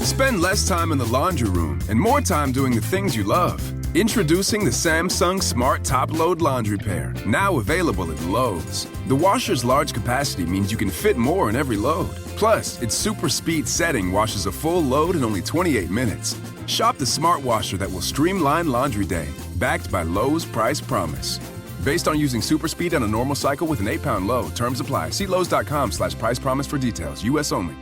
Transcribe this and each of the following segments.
Spend less time in the laundry room and more time doing the things you love. Introducing the Samsung Smart Top Load Laundry Pair, now available at Lowe's. The washer's large capacity means you can fit more in every load. Plus, its super speed setting washes a full load in only 28 minutes. Shop the smart washer that will streamline laundry day, backed by Lowe's Price Promise. Based on using super speed on a normal cycle with an 8-pound load. Terms apply. See Lowe's.com/price promise for details. U.S. only.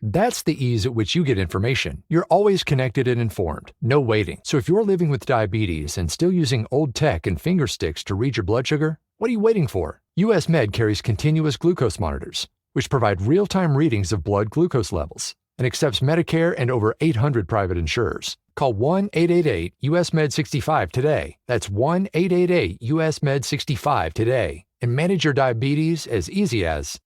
That's the ease at which you get information. You're always connected and informed. No waiting. So if you're living with diabetes and still using old tech and finger sticks to read your blood sugar, what are you waiting for? US Med carries continuous glucose monitors, which provide real-time readings of blood glucose levels and accepts Medicare and over 800 private insurers. Call 1-888-US-MED65 today. That's 1-888-US-MED65 today. And manage your diabetes as easy as...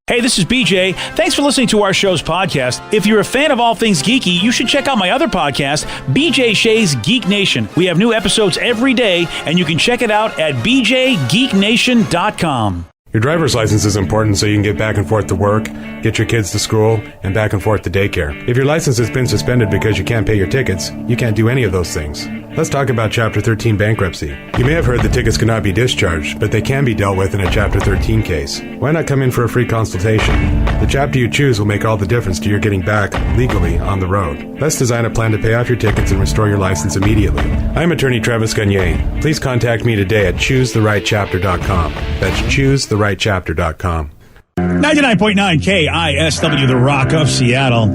Hey, this is BJ. Thanks for listening to our show's podcast. If you're a fan of all things geeky, you should check out my other podcast, BJ Shea's Geek Nation. We have new episodes every day, and you can check it out at bjgeeknation.com. Your driver's license is important so you can get back and forth to work, get your kids to school, and back and forth to daycare. If your license has been suspended because you can't pay your tickets, you can't do any of those things. Let's talk about Chapter 13 bankruptcy. You may have heard the tickets cannot be discharged, but they can be dealt with in a Chapter 13 case. Why not come in for a free consultation? The chapter you choose will make all the difference to your getting back legally on the road. Let's design a plan to pay off your tickets and restore your license immediately. I'm attorney Travis Gagne. Please contact me today at choosetherightchapter.com. That's choosetherightchapter.com. 99.9 KISW, the Rock of Seattle.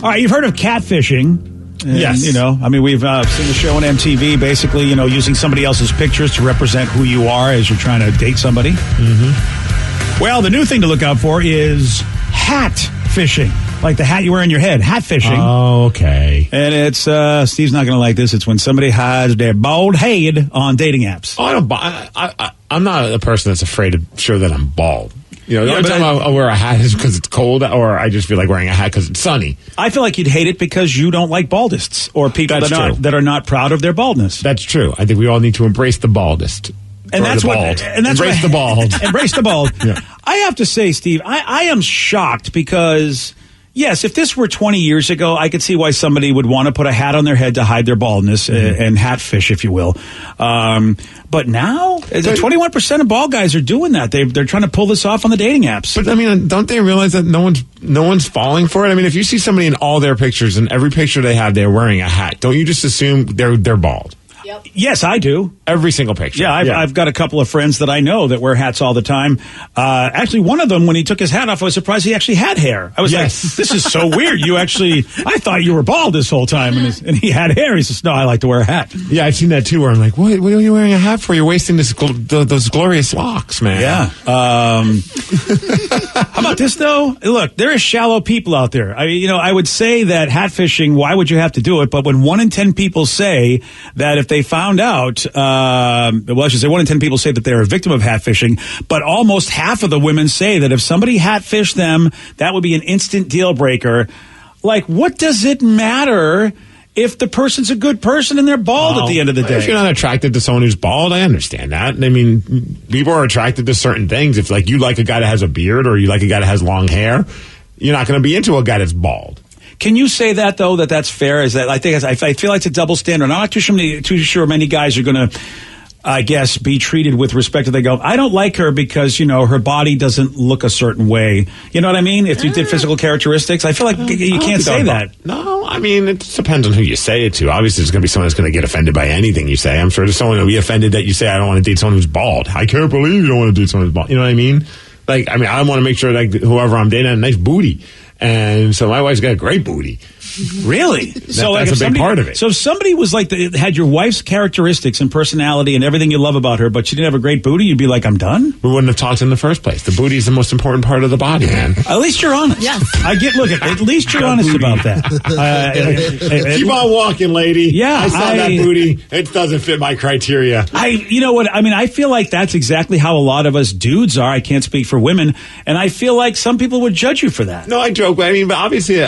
All right, you've heard of catfishing. And, yes. You know, I mean, we've seen the show on MTV, basically, you know, using somebody else's pictures to represent who you are as you're trying to date somebody. Mm-hmm. Well, the new thing to look out for is hat fishing, like the hat you wear on your head, hat fishing. Oh, okay. And it's, Steve's not going to like this, it's when somebody hides their bald head on dating apps. Oh, I'm not a person that's afraid to show that I'm bald. You know, the only time I wear a hat is because it's cold, or I just feel like wearing a hat because it's sunny. I feel like you'd hate it because you don't like baldists or people that are not proud of their baldness. That's true. I think we all need to embrace the baldest. And that's embrace the bald. Embrace the bald. Yeah. I have to say, Steve, I am shocked because, yes, if this were 20 years ago, I could see why somebody would want to put a hat on their head to hide their baldness and hat fish, if you will. But now, 21% of bald guys are doing that. They're trying to pull this off on the dating apps. But I mean, don't they realize that no one's falling for it? I mean, if you see somebody in all their pictures and every picture they have, they're wearing a hat. Don't you just assume they're bald? Yep. Yes, I do. Every single picture. Yeah, I've got a couple of friends that I know that wear hats all the time. Actually, one of them, when he took his hat off, I was surprised he actually had hair. I was like, this is so weird. I thought you were bald this whole time. And he had hair. He says, no, I like to wear a hat. Yeah, I've seen that too, where I'm like, what are you wearing a hat for? You're wasting those glorious locks, man. Yeah. How about this, though? Look, there are shallow people out there. I would say that hat fishing, why would you have to do it? But when 1 in 10 people say that if they found out, I should say 1 in 10 people say that they're a victim of hat fishing, but almost half of the women say that if somebody hat fished them, that would be an instant deal breaker. Like, what does it matter if the person's a good person and they're bald at the end of the day? If you're not attracted to someone who's bald, I understand that. I mean, people are attracted to certain things. If, like, you like a guy that has a beard or you like a guy that has long hair, you're not going to be into a guy that's bald. Can you say that, though, that's fair? Is that I feel like it's a double standard. I'm not too sure many guys are going to, I guess, be treated with respect to they go, I don't like her because, her body doesn't look a certain way. You know what I mean? If you did physical characteristics, I feel like you can't say that. No, I mean, it depends on who you say it to. Obviously, there's going to be someone that's going to get offended by anything you say. I'm sure there's someone who'll be offended that you say, I don't want to date someone who's bald. I can't believe you don't want to date someone who's bald. You know what I mean? Like, I want to make sure, like, whoever I'm dating has a nice booty. And so my wife's got a great booty. Really? That's a big part of it. So if somebody was like, had your wife's characteristics and personality and everything you love about her, but she didn't have a great booty, you'd be like, I'm done? We wouldn't have talked in the first place. The booty is the most important part of the body, man. At least you're honest. Yes. At least you're honest about that. Keep on walking, lady. Yeah. I saw that booty. It doesn't fit my criteria. You know what? I mean, I feel like that's exactly how a lot of us dudes are. I can't speak for women. And I feel like some people would judge you for that. No, I joke. I mean, but obviously,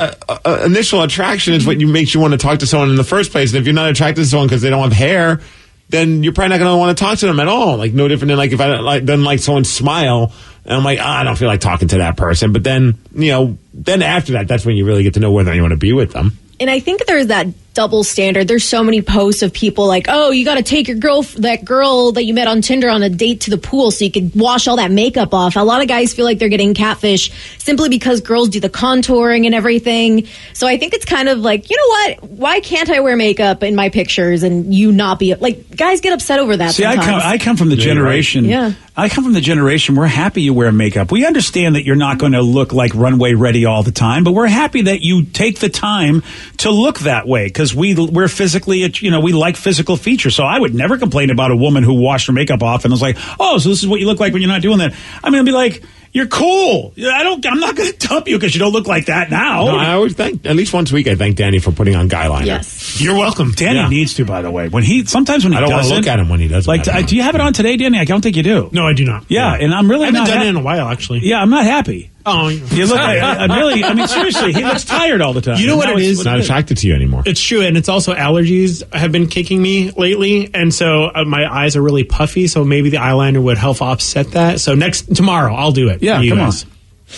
initial attraction is what makes you want to talk to someone in the first place. And if you're not attracted to someone because they don't have hair, then you're probably not going to want to talk to them at all. Like, no different than like if I like someone's smile And I'm like, I don't feel like talking to that person. But then, then after that, that's when you really get to know whether you want to be with them. And I think there's that double standard. There's so many posts of people like, oh, you got to take that girl that you met on Tinder on a date to the pool so you could wash all that makeup off. A lot of guys feel like they're getting catfish simply because girls do the contouring and everything. So I think it's kind of like, you know what? Why can't I wear makeup in my pictures and you not be like? Guys get upset over that. See, sometimes. I come from the generation. Yeah. I come from the generation. We're happy you wear makeup. We understand that you're not going to look like runway ready all the time, but we're happy that you take the time to look that way because we're physically, we like physical features. So I would never complain about a woman who washed her makeup off and was like, oh, so this is what you look like when you're not doing that. I mean, I'd be like, you're cool. I'm not going to dump you because you don't look like that now. No, I always thank, at least once a week, I thank Danny for putting on guy liner. Yes. You're welcome. Danny needs to, by the way. Sometimes when he I don't want to doesn't, look at him when he doesn't. Like, do you have it on today, Danny? I don't think you do. No, I do not. Yeah, and I'm really I haven't not done it in a while, actually. Yeah, I'm not happy. Oh, you look like, I mean, seriously, he looks tired all the time. You know what it is? It's not attracted to you anymore. It's true, and it's also allergies have been kicking me lately, and so my eyes are really puffy, so maybe the eyeliner would help offset that. So tomorrow, I'll do it. Yeah, come on.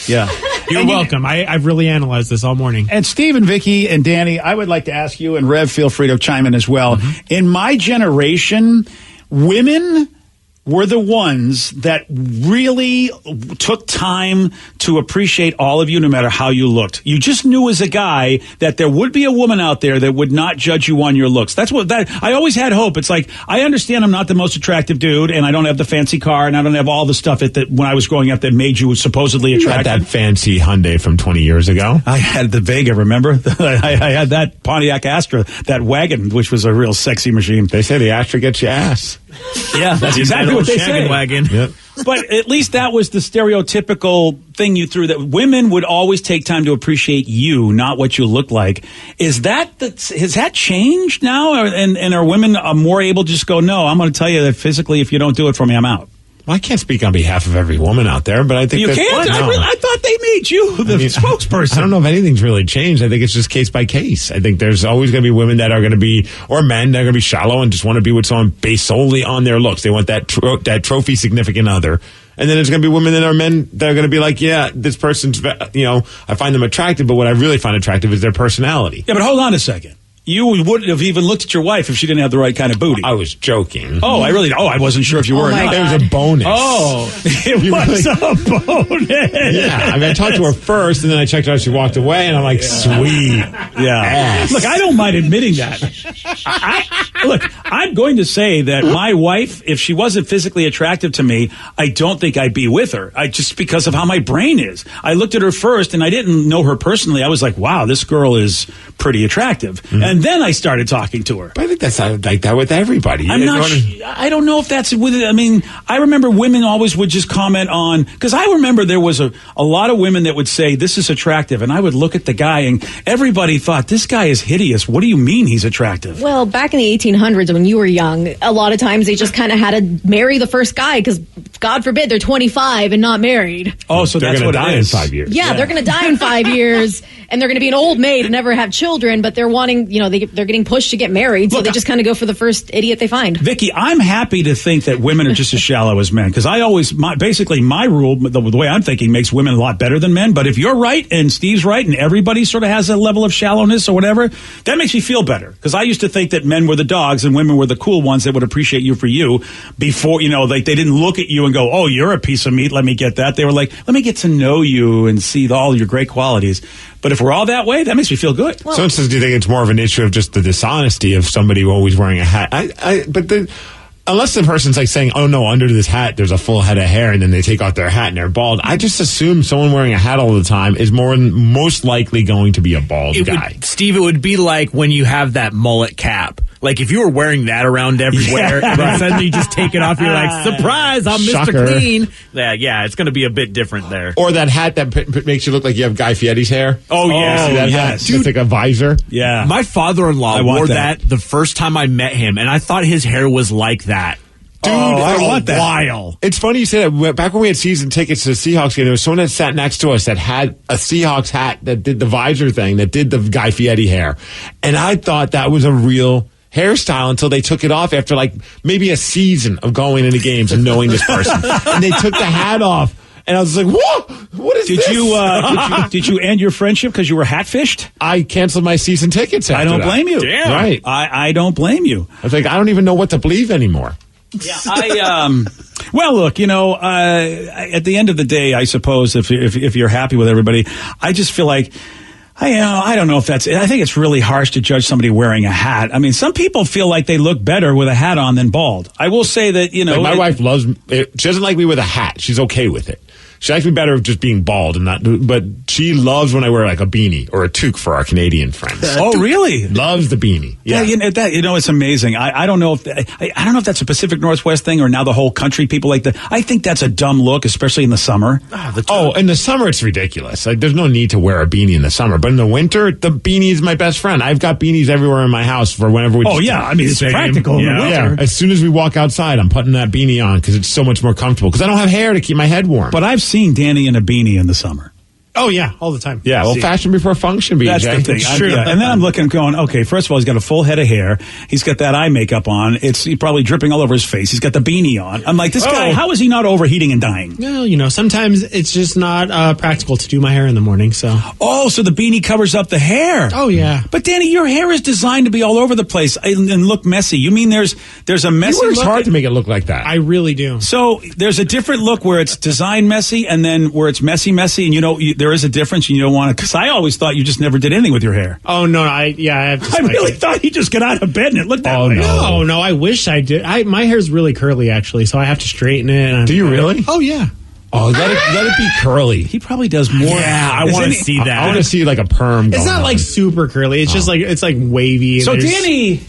Yeah. You're welcome. I've really analyzed this all morning. And Steve and Vicky and Danny, I would like to ask you, and Rev, feel free to chime in as well. Mm-hmm. In my generation, women were the ones that really took time to appreciate all of you no matter how you looked. You just knew as a guy that there would be a woman out there that would not judge you on your looks. I always had hope. It's like, I understand I'm not the most attractive dude and I don't have the fancy car and I don't have all the stuff that when I was growing up that made you supposedly attractive. You had that fancy Hyundai from 20 years ago. I had the Vega, remember? I had that Pontiac Astra, that wagon, which was a real sexy machine. They say the Astra gets you ass. Yeah, that's exactly what they say. Wagon. Yep. But at least that was the stereotypical thing you threw, that women would always take time to appreciate you, not what you look like. Has that changed now? And are women more able to just go, no, I'm going to tell you that physically, if you don't do it for me, I'm out? Well, I can't speak on behalf of every woman out there, but I think you can't. No. I thought they made you the spokesperson. I don't know if anything's really changed. I think it's just case by case. I think there's always going to be women that are going to be, or men that are going to be shallow and just want to be with someone based solely on their looks. They want that trophy significant other. And then there's going to be women that are men that are going to be like, yeah, this person's, I find them attractive, but what I really find attractive is their personality. Yeah, but hold on a second. You wouldn't have even looked at your wife if she didn't have the right kind of booty. I was joking. I wasn't sure if you were or not. It was a bonus. Oh, it was a bonus. Yeah, I mean, I talked to her first, and then I checked her out. She walked away, and I'm like, sweet. Yeah. Ass. Look, I don't mind admitting that. I'm going to say that my wife, if she wasn't physically attractive to me, I don't think I'd be with her. Just because of how my brain is. I looked at her first, and I didn't know her personally. I was like, wow, this girl is pretty attractive. Mm-hmm. And then I started talking to her. But I think that's not like that with everybody. I don't know if that's with it. I mean, I remember women always would just comment on, because I remember there was a lot of women that would say, this is attractive. And I would look at the guy and everybody thought, this guy is hideous. What do you mean he's attractive? Well, back in the 1800s when you were young, a lot of times they just kind of had to marry the first guy because, God forbid, they're 25 and not married. Oh, so they're that's what die it is. In 5 years. Yeah, they're going to die in 5 years and they're going to be an old maid and never have children, but they're wanting, they're getting pushed to get married, so they just kind of go for the first idiot they find. Vicky, I'm happy to think that women are just as shallow as men, because I always, my rule, the way I'm thinking, makes women a lot better than men. But if you're right and Steve's right and everybody sort of has a level of shallowness or whatever, that makes me feel better, because I used to think that men were the dogs and women were the cool ones that would appreciate you for you before, like they didn't look at you and go, oh, you're a piece of meat, let me get that. They were like, let me get to know you and see all your great qualities. But if we're all that way, that makes me feel good. Well, so do you think it's more of an issue of just the dishonesty of somebody always wearing a hat? Unless the person's like saying, oh no, under this hat there's a full head of hair, and then they take off their hat and they're bald, I just assume someone wearing a hat all the time is most likely going to be a bald guy. Steve, it would be like when you have that mullet cap. Like if you were wearing that around everywhere, and then suddenly you just take it off, you're like, surprise, I'm Shocker. Mr. Clean. Yeah, it's going to be a bit different there. Or that hat that makes you look like you have Guy Fieri's hair. Oh, yeah. See that hat? Dude, it's like a visor. Yeah. My father-in-law wore that the first time I met him, and I thought his hair was like that. Dude, I want that. While. It's funny you say that. Back when we had season tickets to the Seahawks game, there was someone that sat next to us that had a Seahawks hat that did the visor thing, that did the Guy Fieri hair. And I thought that was a real hairstyle until they took it off after like maybe a season of going into games and knowing this person. And they took the hat off. And I was like, "What? What is this?" Did you end your friendship because you were hat-fished? I canceled my season tickets. I don't blame you. Damn. Right. I don't blame you. I was like, I don't even know what to believe anymore. Yeah, well, look, at the end of the day, I suppose if you're happy with everybody, I just feel like I don't know if that's. I think it's really harsh to judge somebody wearing a hat. I mean, some people feel like they look better with a hat on than bald. I will say that Like my wife loves. She doesn't like me with a hat. She's okay with it. She likes me better of just being bald and not. But she loves when I wear like a beanie or a toque for our Canadian friends. Oh, really? Loves the beanie. Yeah, it's amazing. I don't know if I don't know if that's a Pacific Northwest thing or now the whole country people like that. I think that's a dumb look, especially in the summer. In the summer it's ridiculous. Like there's no need to wear a beanie in the summer, but in the winter the beanie is my best friend. I've got beanies everywhere in my house for whenever we. Oh yeah, I mean it's practical in the winter. Yeah. As soon as we walk outside, I'm putting that beanie on because it's so much more comfortable. Because I don't have hair to keep my head warm. But I've seen Danny in a beanie in the summer. Oh, yeah, all the time. Yeah, well, fashion before function, BJ. That's the thing. It's true. And then I'm looking, going, okay, first of all, he's got a full head of hair. He's got that eye makeup on. It's probably dripping all over his face. He's got the beanie on. I'm like, this guy, how is he not overheating and dying? Well, sometimes it's just not practical to do my hair in the morning, so. Oh, so the beanie covers up the hair. Oh, yeah. But, Danny, your hair is designed to be all over the place and look messy. You mean there's a messy look? It's hard to make it look like that. I really do. So there's a different look where it's designed messy and then where it's messy, and there is a difference. You don't want to, because I always thought you just never did anything with your hair. Oh, no, I have to. I really thought you just got out of bed and it looked that way. No, I wish I did. My hair's really curly, actually, so I have to straighten it. Do you really? Oh, yeah. Oh, let it be curly. He probably does more. Yeah, I want to see that. I want to see like a perm. It's not like super curly. It's just like, it's like wavy. So Danny,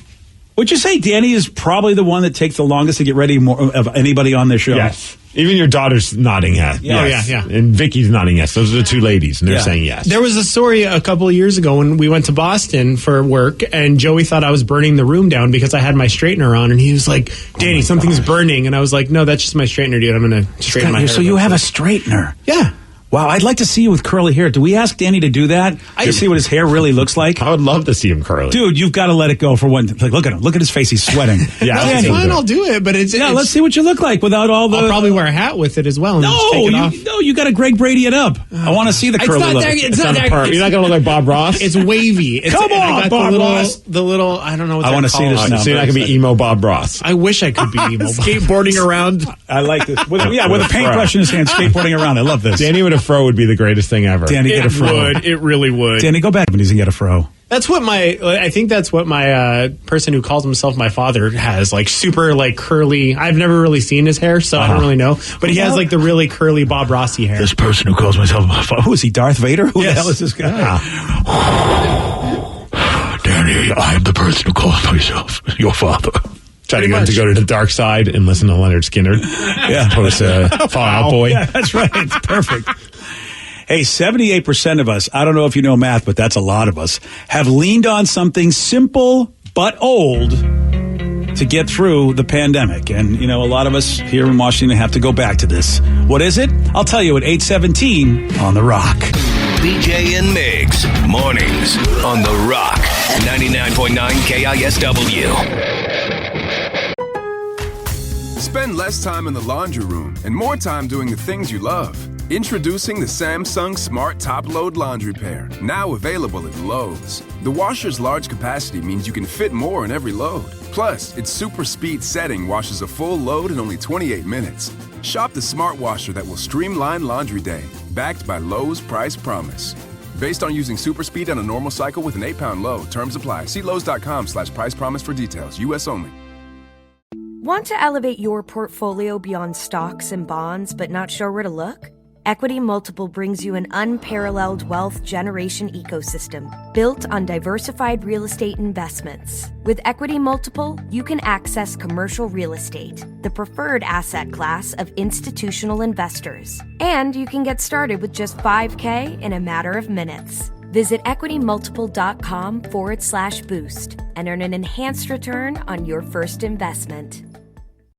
would you say Danny is probably the one that takes the longest to get ready more of anybody on this show? Yes. Even your daughter's nodding yes. Yeah. Oh, yeah. And Vicky's nodding yes. Those are the two ladies, and they're saying yes. There was a story a couple of years ago when we went to Boston for work, and Joey thought I was burning the room down because I had my straightener on, and he was like, Danny, something's burning. And I was like, no, that's just my straightener, dude. I'm going to straighten my hair. So you have a straightener? Yeah. Wow, I'd like to see you with curly hair. Do we ask Danny to do that? To see what his hair really looks like? I would love to see him curly. Dude, you've got to let it go for one. Like, look at him. Look at his face. He's sweating. Yeah, no, it's fine. I'll do it, but it's let's see what you look like without all the. I'll probably wear a hat with it as well. And just take it off. You got to Greg Brady it up. I want to see the curly look. It's not there. You're not going to look like Bob Ross? It's wavy. Come on, Bob Ross. The little, I don't know what I want to see this now. So you're not going to be emo Bob Ross. I wish I could be emo. Skateboarding around. I like this. With a paintbrush in his hand, skateboarding around. I love this. Danny with a fro would be the greatest thing ever. Danny, get a fro. It really would. Danny, go back when he's going to get a fro. I think that's what my person who calls himself my father has, like super like curly. I've never really seen his hair, so I don't really know. But he has like the really curly Bob Rossi hair. This person who calls himself my father. Who is he, Darth Vader? Who the hell is this guy? Danny, I am the person who calls myself your father. Try to get him to go to the dark side and listen to Leonard Skinner. Yeah. As opposed to Fall Out Boy. Yeah, that's right. It's perfect. Hey, 78% of us, I don't know if you know math, but that's a lot of us, have leaned on something simple but old to get through the pandemic. And, a lot of us here in Washington have to go back to this. What is it? I'll tell you at 8:17 on The Rock. BJ and Migs, mornings on The Rock, 99.9 KISW. Spend less time in the laundry room and more time doing the things you love. Introducing the Samsung Smart Top Load Laundry Pair, now available at Lowe's. The washer's large capacity means you can fit more in every load. Plus, its super speed setting washes a full load in only 28 minutes. Shop the smart washer that will streamline laundry day, backed by Lowe's Price Promise. Based on using super speed on a normal cycle with an 8-pound load. Terms apply. See Lowe's.com/price promise for details. U.S. only. Want to elevate your portfolio beyond stocks and bonds but not sure where to look? Equity Multiple brings you an unparalleled wealth generation ecosystem built on diversified real estate investments. With Equity Multiple, you can access commercial real estate, the preferred asset class of institutional investors. And you can get started with just $5,000 in a matter of minutes. Visit equitymultiple.com/boost and earn an enhanced return on your first investment.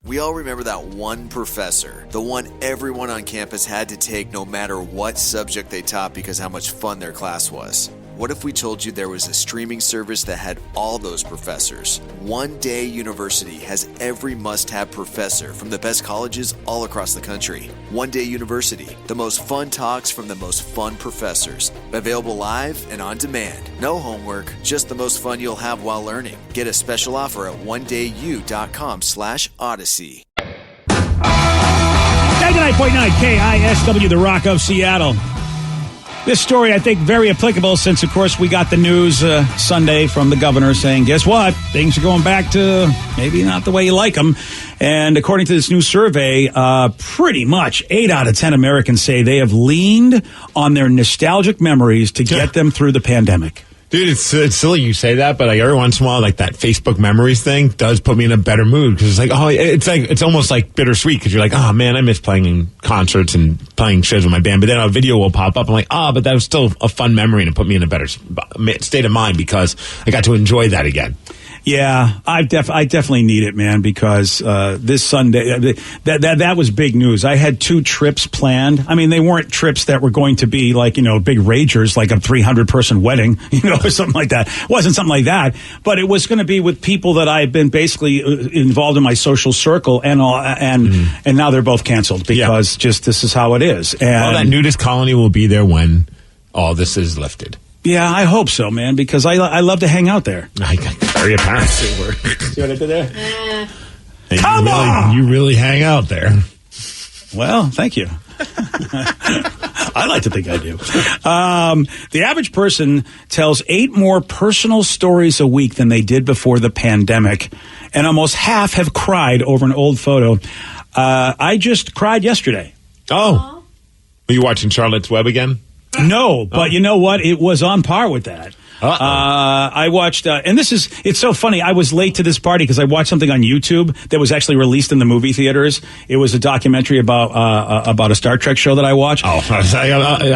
We all remember that one professor, the one everyone on campus had to take no matter what subject they taught because how much fun their class was. What if we told you there was a streaming service that had all those professors? One Day University has every must-have professor from the best colleges all across the country. One Day University, the most fun talks from the most fun professors. Available live and on demand. No homework, just the most fun you'll have while learning. Get a special offer at ondayu.com/Odyssey. 99.9 KISW, the Rock of Seattle. This story, I think, very applicable since, of course, we got the news Sunday from the governor saying, guess what? Things are going back to maybe not the way you like them. And according to this new survey, pretty much 8 out of 10 Americans say they have leaned on their nostalgic memories to get them through the pandemic. Dude, it's silly you say that, but like every once in a while, like that Facebook memories thing does put me in a better mood because it's like, it's almost like bittersweet because you're like, oh man, I miss playing in concerts and playing shows with my band. But then a video will pop up. I'm like, but that was still a fun memory and it put me in a better state of mind because I got to enjoy that again. Yeah, I definitely need it, man, because this Sunday, that was big news. I had 2 trips planned. I mean, they weren't trips that were going to be like, big ragers, like a 300-person wedding, or something like that. It wasn't something like that, but it was going to be with people that I've been basically involved in my social circle, and now they're both canceled because just this is how it is. And that nudist colony will be there when all this is lifted. Yeah, I hope so, man, because I love to hang out there. Very apparent. See what I did there? Come on! You really hang out there. Well, thank you. I like to think I do. The average person tells 8 more personal stories a week than they did before the pandemic, and almost half have cried over an old photo. I just cried yesterday. Oh. Were you watching Charlotte's Web again? No, but you know what? It was on par with that. I watched, and it's so funny. I was late to this party because I watched something on YouTube that was actually released in the movie theaters. It was a documentary about a Star Trek show that I watched. Oh,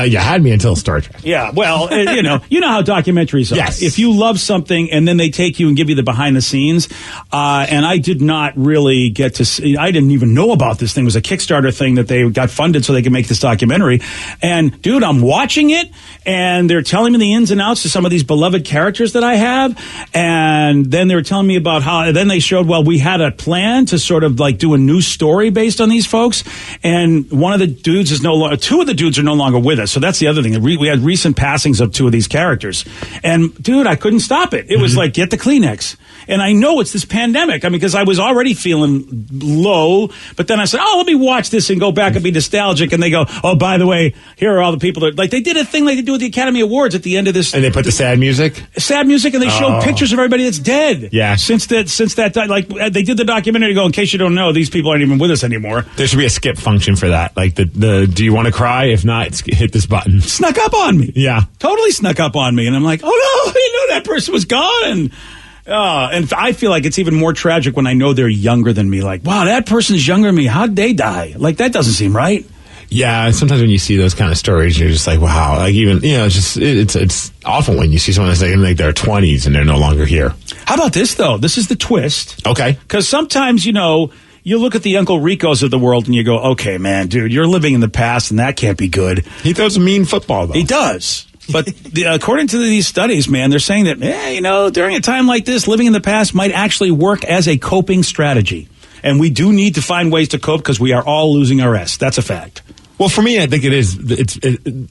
you had me until Star Trek. Yeah, well, you know how documentaries are. Yes. If you love something and then they take you and give you the behind the scenes, and I did not really get to see, I didn't even know about this thing. It was a Kickstarter thing that they got funded so they could make this documentary. And dude, I'm watching it and they're telling me the ins and outs to some of these beloved characters that I have, and then they were telling me about how then they showed, well, we had a plan to sort of like do a new story based on these folks, and one of the dudes is no longer, 2 of the dudes are no longer with us, so that's the other thing. We had recent passings of 2 of these characters, and dude, I couldn't stop it. It was like, get the Kleenex. And I know it's this pandemic. I mean, because I was already feeling low, but then I said, let me watch this and go back and be nostalgic. And they go, oh, by the way, here are all the people that, like, they did a thing like they do with the Academy Awards at the end of this. And they put the sad music? Sad music, and they showed pictures of everybody that's dead. Yeah. Since that, like, they did the documentary to go, in case you don't know, these people aren't even with us anymore. There should be a skip function for that. Like, the do you want to cry? If not, hit this button. Snuck up on me. Yeah. Totally snuck up on me. And I'm like, oh, no, I didn't know that person was gone. And I feel like it's even more tragic when I know they're younger than me. Like, wow, that person's younger than me. How'd they die? Like, that doesn't seem right. Yeah, sometimes when you see those kind of stories, you're just like, wow. Like, even, it's awful when you see someone that's like in like their 20s and they're no longer here. How about this, though? This is the twist. Okay. Because sometimes, you look at the Uncle Ricos of the world and you go, okay, man, dude, you're living in the past and that can't be good. He throws a mean football, though. He does. But according to these studies, man, they're saying that, during a time like this, living in the past might actually work as a coping strategy. And we do need to find ways to cope because we are all losing our S. That's a fact. Well, for me, I think it is. It's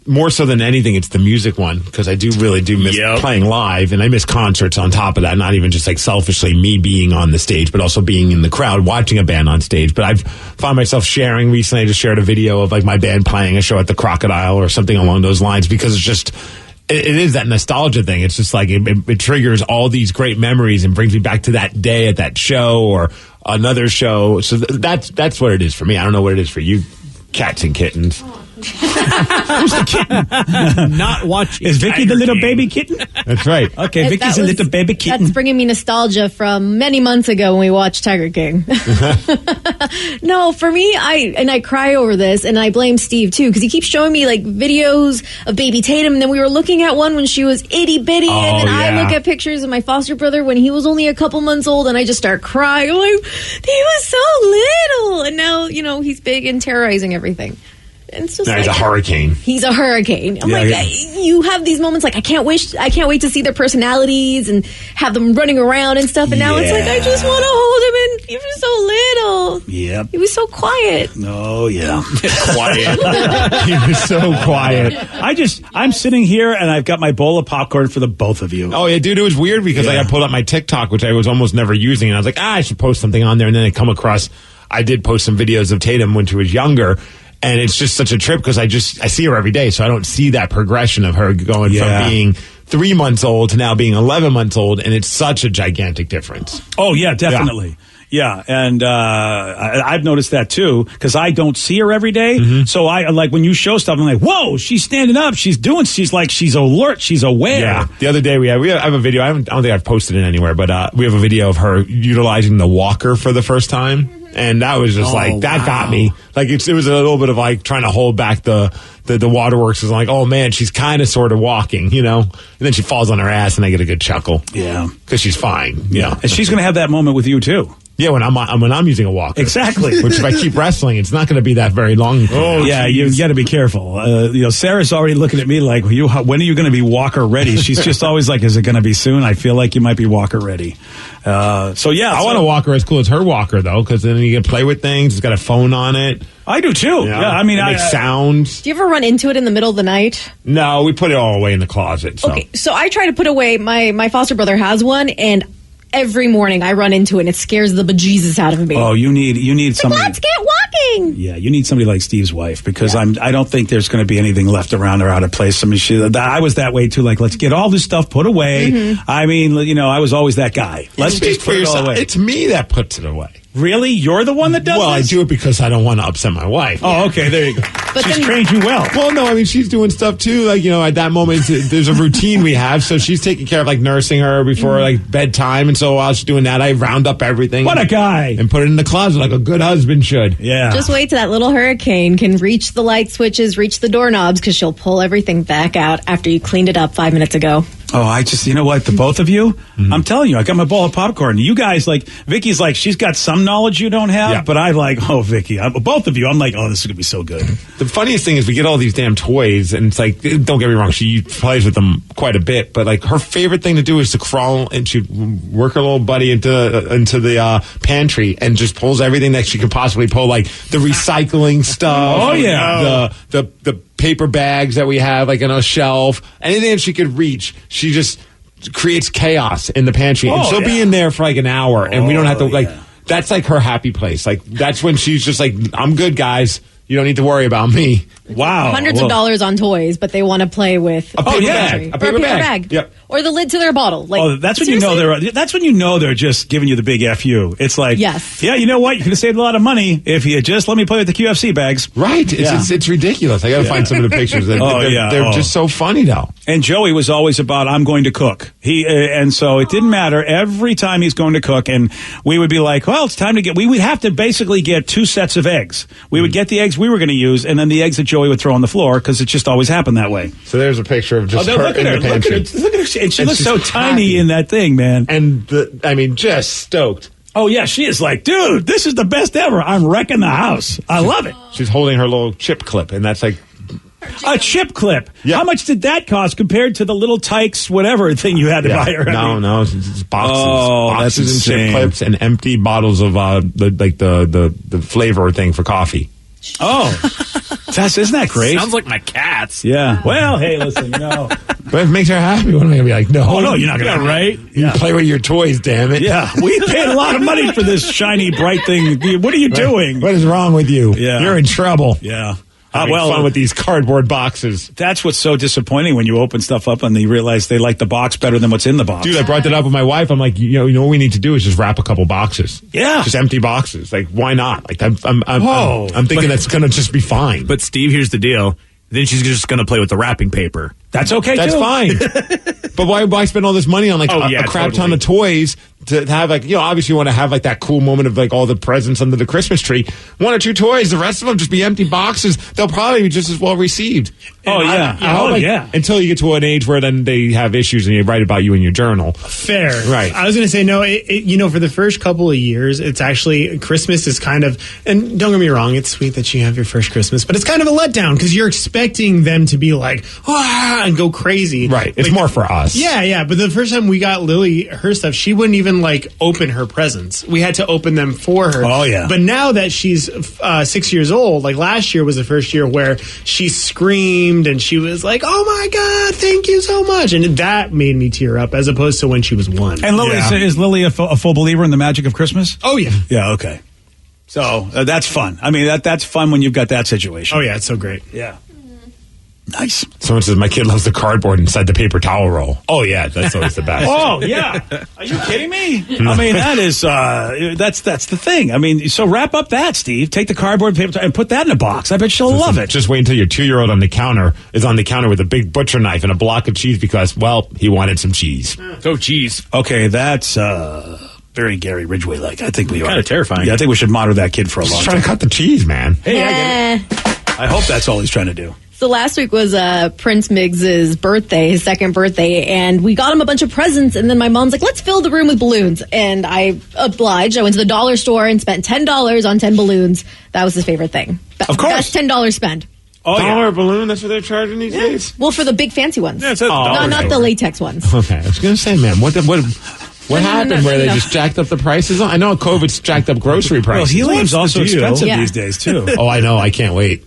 more so than anything. It's the music one because I really do miss playing live, and I miss concerts on top of that. Not even just like selfishly me being on the stage, but also being in the crowd watching a band on stage. But I've found myself sharing recently. I just shared a video of like my band playing a show at the Crocodile or something along those lines because it's just. It is that nostalgia thing. It's just like it triggers all these great memories and brings me back to that day at that show or another show. So that's what it is for me. I don't know what it is for you. Cats and kittens. Who's the kitten? Not watching. Is Vicky the little baby kitten? That's right. Okay, Vicky's a little baby kitten. That's bringing me nostalgia from many months ago when we watched Tiger King. No, for me, I cry over this, and I blame Steve too because he keeps showing me like videos of Baby Tatum, and then we were looking at one when she was itty bitty, and then I look at pictures of my foster brother when he was only a couple months old, and I just start crying. I'm like, he was so little, and now he's big and terrorizing everything. And it's just No, he's a hurricane. He's a hurricane. I'm you have these moments like I can't wait to see their personalities and have them running around and stuff. And now it's like I just want to hold him, and he was so little. Yep. He was so quiet. Oh yeah, Quiet. he was so quiet. I'm sitting here and I've got my bowl of popcorn for the both of you. Oh yeah, dude, it was weird because I pulled up my TikTok, which I was almost never using, and I was like, I should post something on there, and then I come across. I did post some videos of Tatum when she was younger. And it's just such a trip because I see her every day, so I don't see that progression of her going from being 3 months old to now being 11 months old, and it's such a gigantic difference. Oh, yeah, definitely. Yeah, and I've noticed that too because I don't see her every day. Mm-hmm. So I like when you show stuff, I'm like, whoa, she's standing up, she's alert, she's aware. Yeah. The other day we have a video. I don't think I've posted it anywhere, but we have a video of her utilizing the walker for the first time. And that was just that got me. Like it was a little bit of like trying to hold back the waterworks. Is like, oh man, she's kind of sort of walking, you know. And then she falls on her ass, and I get a good chuckle. Yeah, because she's fine. Yeah, and she's going to have that moment with you too. Yeah, when I'm using a walker. Exactly. Which if I keep wrestling, it's not going to be that very long. Oh, yeah, you got to be careful. Sarah's already looking at me like, when are you going to be walker ready? She's just always like, is it going to be soon? I feel like you might be walker ready. I want a walker as cool as her walker, though, because then you can play with things. It's got a phone on it. I do, too. Yeah, I mean, it makes sounds. Do you ever run into it in the middle of the night? No, we put it all away in the closet. So. Okay, so I try to put away, my foster brother has one, and every morning I run into it, and it scares the bejesus out of me. Oh, you need somebody. Let's get walking. Yeah, you need somebody like Steve's wife because I don't think there's going to be anything left around or out of place. I mean, I was that way too. Like, let's get all this stuff put away. Mm-hmm. I mean, I was always that guy. Let's just put it all away. It's me that puts it away. Really? You're the one that does Well, this? I do it because I don't want to upset my wife. Oh, okay. There you go. But she's trained you well. Well, no, I mean, she's doing stuff too. Like, at that moment, there's a routine we have. So she's taking care of, like, nursing her before, like, bedtime. And so while she's doing that, I round up everything. What a guy. And put it in the closet like a good husband should. Yeah. Just wait till that little hurricane can reach the light switches, reach the doorknobs, because she'll pull everything back out after you cleaned it up 5 minutes ago. Oh, you know what? The both of you, I'm telling you, I got my bowl of popcorn. You guys, like, Vicky's like, she's got some knowledge you don't have, but I like, Vicky, both of you, I'm like, this is going to be so good. The funniest thing is we get all these damn toys, and it's like, don't get me wrong, she plays with them quite a bit, but like her favorite thing to do is to crawl and she'd work her little buddy into the pantry and just pulls everything that she could possibly pull, like the recycling stuff. Oh, yeah. The paper bags that we have, like on a shelf, anything that she could reach, she just creates chaos in the pantry, and she'll be in there for like an hour, and we don't have to that's like her happy place. Like that's when she's just like, I'm good, guys. You don't need to worry about me. Wow. Hundreds of dollars on toys, but they want to play with a paper bag. A paper bag. Yep. Or the lid to their bottle. Like, that's when you know they're just giving you the big FU. It's like, yes. Yeah, you know what? You could have saved a lot of money if you just let me play with the QFC bags. Right. It's ridiculous. I got to find some of the pictures. They're just so funny though. And Joey was always about, I'm going to cook. And so it didn't matter every time he's going to cook. And we would be like, well, it's time to we would have to basically get 2 sets of eggs. We would get the eggs we were going to use, and then the eggs that Joey would throw on the floor, because it just always happened that way. So there's a picture of just her look in at the pantry. Look at her. And she looks so tiny in that thing, man. And just stoked. Oh, yeah, she is like, dude, this is the best ever. I'm wrecking the house. I love it. She's holding her little chip clip, and that's like... A chip clip. Yep. How much did that cost compared to the little Tykes whatever thing you had to buy her? No, it's boxes. Oh, boxes that's and insane. chip clips and empty bottles of the flavor thing for coffee. Oh, isn't that great? Sounds like my cats. Yeah. Well, hey, listen, But if it makes her happy, what am I going to be like? No. Oh, no, you're not going to, right? You play with your toys, damn it. Yeah. We paid a lot of money for this shiny, bright thing. What are you doing? What is wrong with you? Yeah. You're in trouble. Yeah. Fun with these cardboard boxes. That's what's so disappointing when you open stuff up and they realize they like the box better than what's in the box. Dude, I brought that up with my wife. I'm like, you know what we need to do is just wrap a couple boxes. Yeah. Just empty boxes. Like, why not? Like, I'm thinking that's going to just be fine. But Steve, here's the deal. Then she's just going to play with the wrapping paper. That's okay, That's too. fine. But why spend all this money on a crap ton of toys to have like, obviously you want to have like that cool moment of like all the presents under the Christmas tree. 1 or 2 toys, the rest of them just be empty boxes. They'll probably be just as well received. Until you get to an age where then they have issues and you write about you in your journal. Fair. Right. I was going to say, no, for the first couple of years, it's actually, Christmas is kind of, and don't get me wrong, it's sweet that you have your first Christmas, but it's kind of a letdown because you're expecting them to be like, and go crazy. Right. It's more for us. Yeah. But the first time we got Lily her stuff, she wouldn't even like open her presents. We had to open them for her. Oh, yeah. But now that she's 6 years old, like last year was the first year where she screamed and she was like, oh my God, thank you so much. And that made me tear up as opposed to when she was 1. And Lily, is Lily a full believer in the magic of Christmas? Oh, yeah. Yeah, okay. So that's fun. I mean, that's fun when you've got that situation. Oh, yeah, it's so great. Yeah. Nice. Someone says, my kid loves the cardboard inside the paper towel roll. Oh, yeah, that's always the best. Oh, yeah. Are you kidding me? I mean, that is, that's the thing. I mean, so wrap up that, Steve. Take the cardboard paper and put that in a box. I bet she'll love it. Just wait until your 2-year-old is on the counter with a big butcher knife and a block of cheese because, well, he wanted some cheese. Oh, cheese. Okay, that's very Gary Ridgway-like. I think we are. Kind of terrifying. Yeah, I think we should monitor that kid for a long time. He's trying to cut the cheese, man. Hey, I get it. I hope that's all he's trying to do. So last week was Prince Miggs's birthday, his second birthday, and we got him a bunch of presents, and then my mom's like, let's fill the room with balloons. And I obliged. I went to the dollar store and spent $10 on 10 balloons. That was his favorite thing. Of course. Best $10 spend. Oh, $1 balloon? That's what they're charging these days? Well, for the big fancy ones. Yeah, it's at the dollar not store. the latex ones. Okay, I was going to say, man, what happened where they just jacked up the prices? I know COVID's jacked up grocery prices. Well, helium's also expensive Yeah. these days, too. Oh, I know. I can't wait.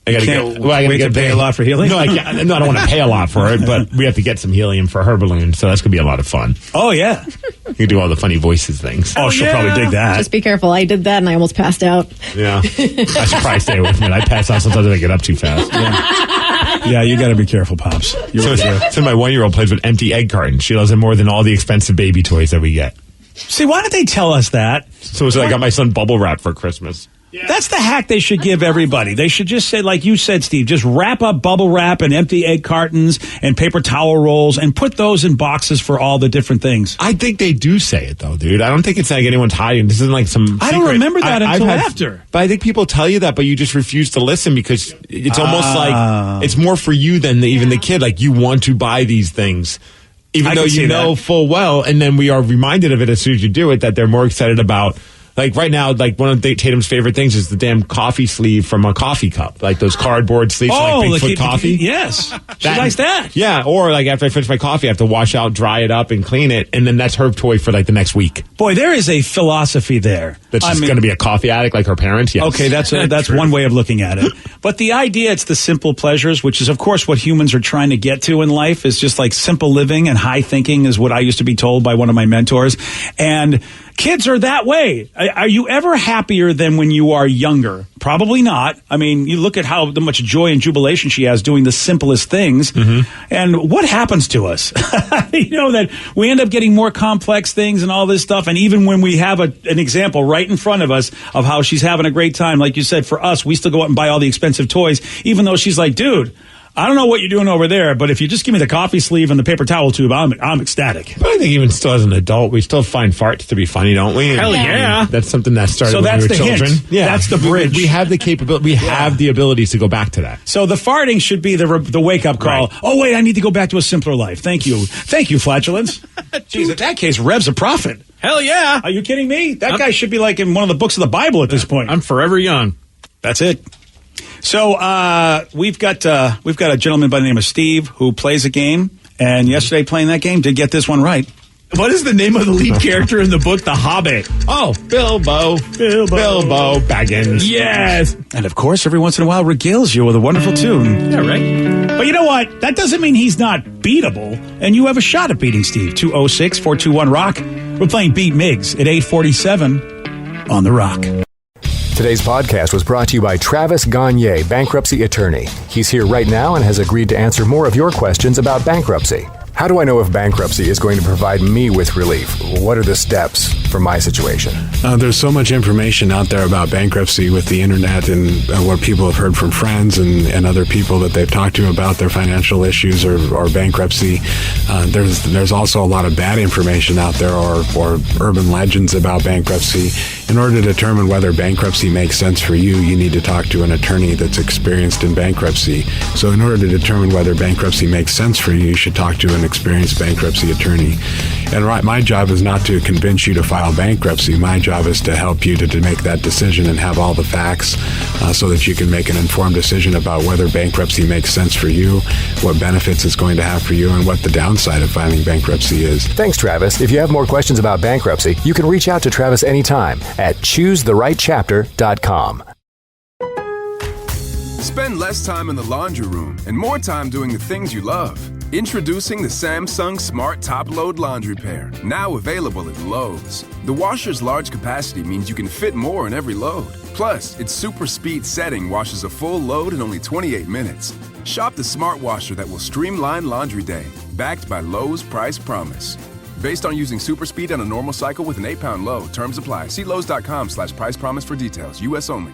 I got to get pay a lot for helium? No, I can't. No, I don't want to pay a lot for it, but we have to get some helium for her balloon, so that's going to be a lot of fun. Oh, yeah. You can do all the funny voices things. Oh, she'll probably dig that. Just be careful. I did that and I almost passed out. Yeah. I should probably stay away from it. I pass out sometimes I get up too fast. Yeah, you got to be careful, Pops. So my 1-year-old plays with empty egg cartons. She loves it more than all the expensive baby toys that we get. See, why did they tell us that? So I got my son bubble wrap for Christmas. Yeah. That's the hack they should give everybody. They should just say, like you said, Steve, just wrap up bubble wrap and empty egg cartons and paper towel rolls and put those in boxes for all the different things. I think they do say it, though, dude. I don't think it's like anyone's hiding. This isn't like some I don't remember that until after. But I think people tell you that, but you just refuse to listen because it's almost like it's more for you than even the kid. Like, you want to buy these things. Even though you know full well, and then we are reminded of it as soon as you do it, that they're more excited about. Like right now, like one of Tatum's favorite things is the damn coffee sleeve from a coffee cup. Like those cardboard sleeves like Bigfoot coffee. Yes. She likes that. Yeah. Or like after I finish my coffee, I have to wash out, dry it up, and clean it. And then that's her toy for like the next week. Boy, there is a philosophy there. That she's going to be a coffee addict like her parents. Yes. Okay, that's one way of looking at it. But the idea, it's the simple pleasures, which is, of course, what humans are trying to get to in life, is just like simple living and high thinking is what I used to be told by one of my mentors. And kids are that way. Are you ever happier than when you are younger? Probably not. I mean, you look at how much joy and jubilation she has doing the simplest things. Mm-hmm. And what happens to us? You know, that we end up getting more complex things and all this stuff. And even when we have an example right in front of us of how she's having a great time, like you said, for us, we still go out and buy all the expensive toys, even though she's like, dude, I don't know what you're doing over there, but if you just give me the coffee sleeve and the paper towel tube, I'm ecstatic. But I think even still as an adult, we still find farts to be funny, don't we? Hell yeah. I mean, that's something that started So when that's we were the children. hint. Yeah. That's the bridge. We have the capability. We have the abilities to go back to that. So the farting should be the wake-up call. Right. Oh, wait, I need to go back to a simpler life. Thank you. Thank you, flatulence. Jeez, in that case, Rev's a prophet. Hell yeah. Are you kidding me? That guy should be like in one of the books of the Bible at this point. I'm forever young. That's it. So we've got a gentleman by the name of Steve who plays a game, and yesterday playing that game did get this one right. What is the name of the lead character in the book, The Hobbit? Oh, Bilbo Baggins. Yes. And of course, every once in a while regales you with a wonderful tune. Yeah, right. But you know what? That doesn't mean he's not beatable, and you have a shot at beating Steve. 206-421-ROCK. We're playing Beat Miggs at 8:47 on The Rock. Today's podcast was brought to you by Travis Gagne, bankruptcy attorney. He's here right now and has agreed to answer more of your questions about bankruptcy. How do I know if bankruptcy is going to provide me with relief? What are the steps? for my situation? There's so much information out there about bankruptcy with the internet and what people have heard from friends and other people that they've talked to about their financial issues or bankruptcy. There's also a lot of bad information out there or urban legends about bankruptcy. In order to determine whether bankruptcy makes sense for you, you need to talk to an attorney that's experienced in bankruptcy. So in order to determine whether bankruptcy makes sense for you, you should talk to an experienced bankruptcy attorney. And my job is not to convince you to file bankruptcy. My job is to help you to make that decision and have all the facts so that you can make an informed decision about whether bankruptcy makes sense for you, what benefits it's going to have for you, and what the downside of filing bankruptcy is. Thanks, Travis. If you have more questions about bankruptcy, you can reach out to Travis anytime at choosetherightchapter.com. Spend less time in the laundry room and more time doing the things you love. Introducing the Samsung Smart Top Load Laundry Pair, now available at Lowe's. The washer's large capacity means you can fit more in every load. Plus, its super speed setting washes a full load in only 28 minutes. Shop the smart washer that will streamline laundry day, backed by Lowe's Price Promise. Based on using super speed on a normal cycle with an 8-pound load. Terms apply. See Lowe's.com/price promise for details. U.S. only.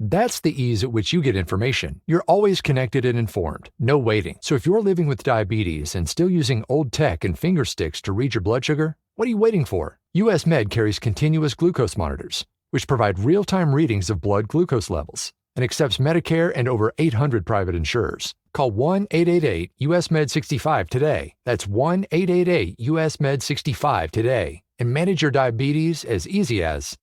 That's the ease at which you get information. You're always connected and informed. No waiting. So if you're living with diabetes and still using old tech and finger sticks to read your blood sugar, what are you waiting for? US Med carries continuous glucose monitors, which provide real-time readings of blood glucose levels and accepts Medicare and over 800 private insurers. Call 1-888-US-MED65 today. That's 1-888-US-MED65 today. And manage your diabetes as easy as